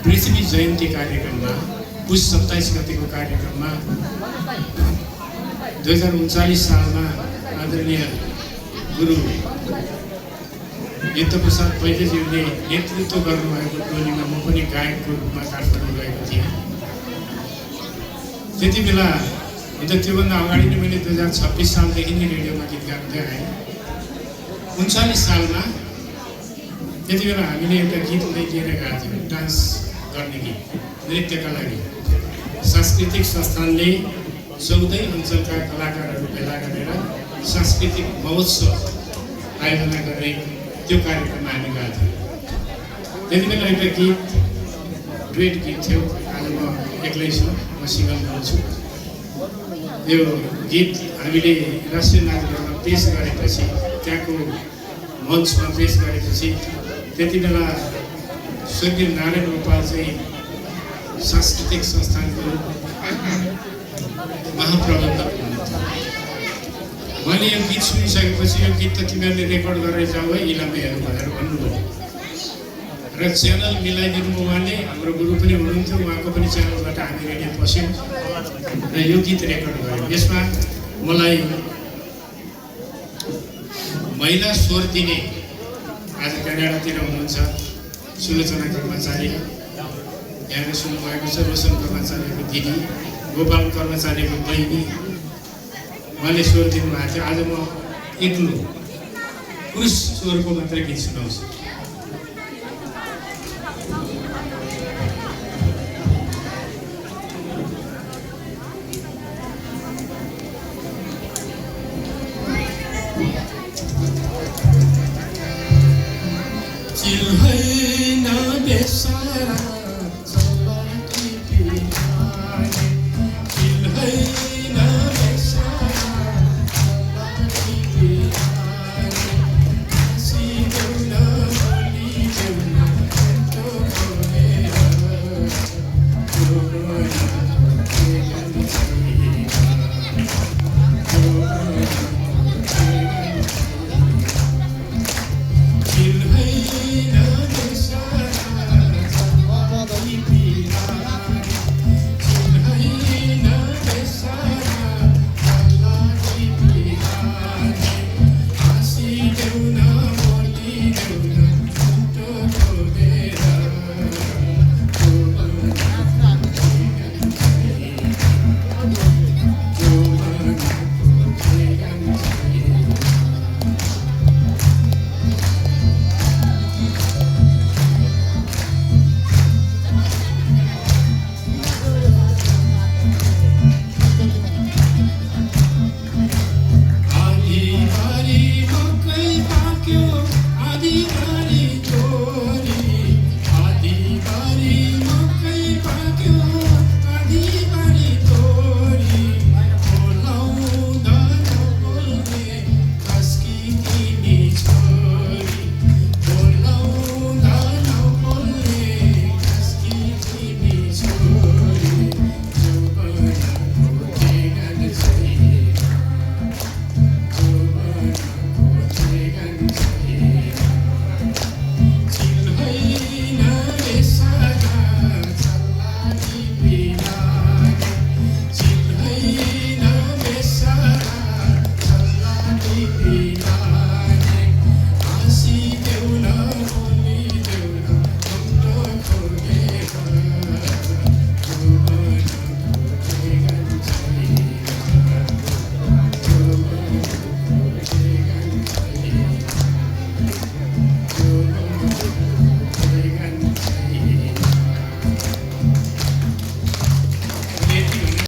पृथ्वी जयन्ती कार्यक्रममा पुष 27 गतिको कार्यक्रममा 2039 सालमा आदरणीय गुरु युद्धप्रसाद पहिलेज्यूले नेतृत्व गर्नुभएको टोलीमा म पनि गायकको रूपमा काठमाडौँ गएको थिएँ। त्यति बेला त्योभन्दा अगाडि नै मैले 2026 सालदेखि नै रेडियोमा गीत गाउँदै आएँ। 39 सालमा त्यति बेला हामीले एउटा गीत लिएर गएको थियौँ, डान्स गर्ने गीत, नृत्यका लागि। सांस्कृतिक संस्थानले 14 अञ्चलका कलाकारहरू भेला गरेर सांस्कृतिक महोत्सव आयोजना गर्ने त्यो कार्यक्रममा हामी गएको थियौँ। त्यति बेला एउटा गीत डुएट गीत थियो। आज म एक्लै छु, म सिङ्गल गाउँछु। यो गीत हामीले राष्ट्रिय नाटकमा पेश गरेपछि, त्यहाँको मञ्चमा पेश गरेपछि त्यति बेला स्वर्गीय नारायण गोपाल चाहिँ सांस्कृतिक संस्थानको महाप्रबन्धक हुनुहुन्थ्यो। उहाँले यो गीत सुनिसकेपछि यो गीत त तिमीहरूले रेकर्ड गरेर जाऊ है इलामेहरू भनेर भन्नुभयो र च्यानल मिलाइदिनु उहाँले। हाम्रो गुरु पनि हुनुहुन्थ्यो, उहाँको पनि च्यानलबाट हामी रेडियो पस्यौँ र यो गीत रेकर्ड गऱ्यौँ। यसमा मलाई महिला स्वर दिने आज क्यानाडातिर हुनुहुन्छ सुलोचना कर्मचारी, यहाँले सुन्नुभएको छ, रोशन कर्मचारीको दिदी, गोपाल कर्मचारीको बहिनी, उहाँले स्वर दिनुभएको थियो। आज म एक्लो पुरुष स्वरको मात्रै गीत सुनाउँछु। चिल है ना बेसारा